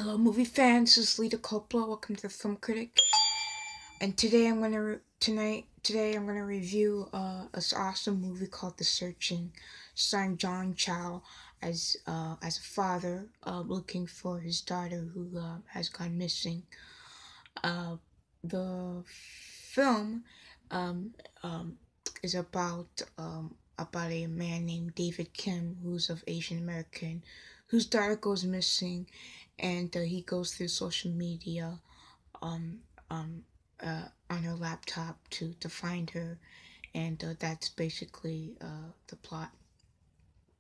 Hello, movie fans. This is Lita Coppola. Welcome to the Film Critic. And today I'm gonna review this awesome movie called The Searching, starring John Chow as a father looking for his daughter who has gone missing. Uh, the film um, um, is about a man named David Kim who's of Asian American, whose daughter goes missing, and he goes through social media um, um, on her laptop to find her, and that's basically the plot.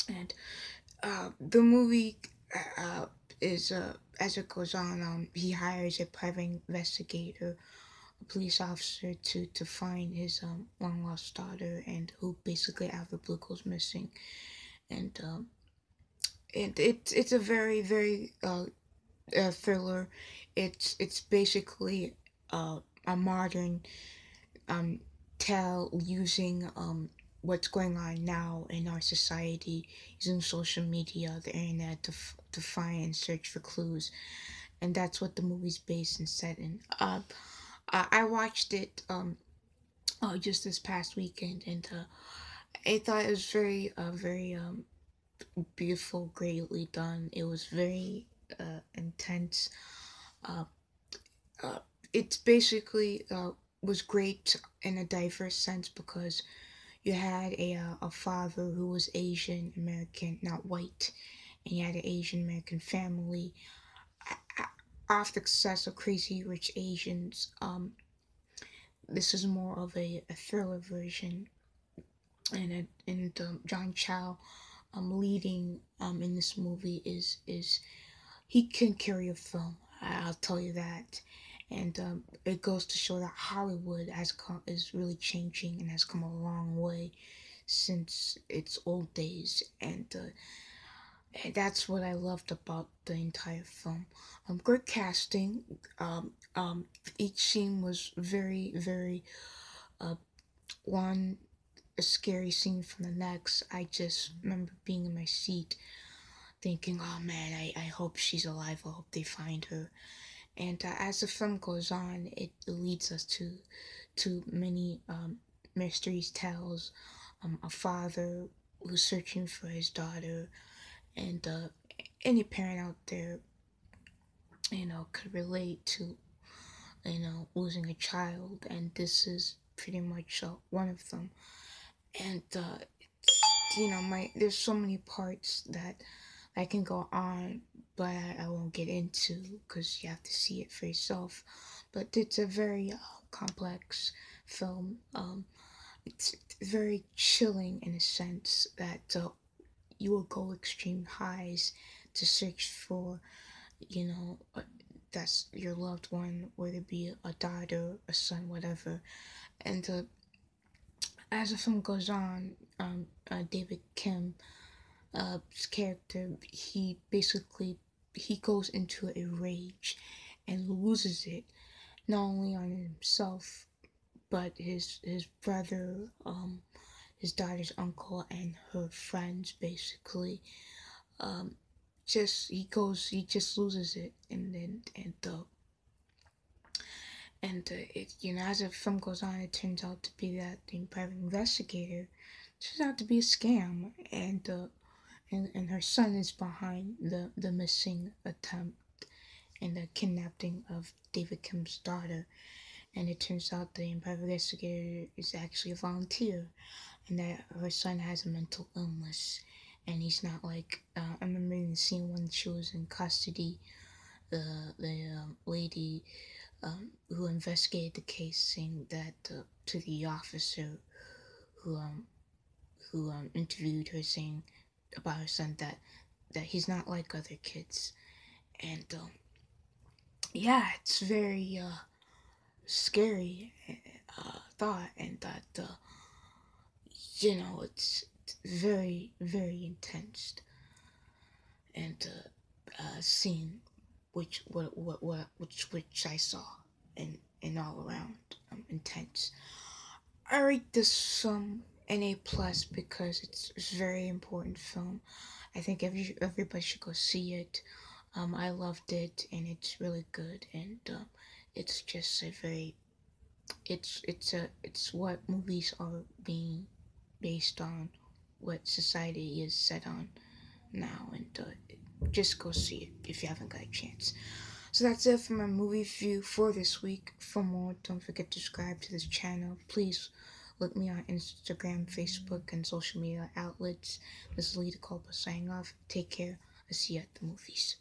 And the movie uh, is as it goes on, he hires a private investigator, a police officer, to find his long lost daughter, and who basically out of the blue goes missing. And it's a very thriller. It's basically a modern um, tale using what's going on now in our society, using social media, the internet to find and search for clues, and that's what the movie's based and set in. I watched it just this past weekend, and I thought it was very beautiful, greatly done. It was very intense. Uh, uh, it's basically was great in a diverse sense because you had a father who was Asian American, not white, and you had an Asian American family. Off the success of Crazy Rich Asians, this is more of a thriller version, and John Chow leading in this movie is he can carry a film. I'll tell you that. And it goes to show that Hollywood is really changing and has come a long way since its old days, and that's what I loved about the entire film. Great casting. Each scene was very uh, one a scary scene from the next. I just remember being in my seat thinking, oh man, I hope she's alive. I hope they find her. And as the film goes on, it leads us to many mysteries, tales, a father who's searching for his daughter, and any parent out there, could relate to, losing a child, and this is pretty much one of them. And my there's so many parts that I can go on, but I won't get into because you have to see it for yourself. But it's a very complex film. It's very chilling in a sense that you will go extreme highs to search for, you know, that's your loved one, whether it be a daughter, a son, whatever. And as the film goes on, David Kim his character, he goes into a rage and loses it, not only on himself but his brother, his daughter's uncle, and her friends. Basically, um, he just loses it, and it as the film goes on, it turns out to be that the private investigator turns out to be a scam, and her son is behind the missing attempt and the kidnapping of David Kim's daughter. And it turns out the private investigator is actually a volunteer, and that her son has a mental illness. And he's not like I remember in the scene when she was in custody, the lady who investigated the case saying that to the officer who um interviewed her, saying about her son that he's not like other kids. And yeah, it's very scary thought, and that it's very intense, and scene which I saw, and all around intense. I rate this an A plus because it's a very important film. I think everybody should go see it. I loved it, and it's really good, and it's just a very it's what movies are being based on, what society is set on now, and just go see it if you haven't got a chance. So that's it for my movie review for this week. For more, don't forget to subscribe to this channel. Please look me on Instagram, Facebook, and social media outlets. This is Lita Culpa signing off. Take care. I'll see you at the movies.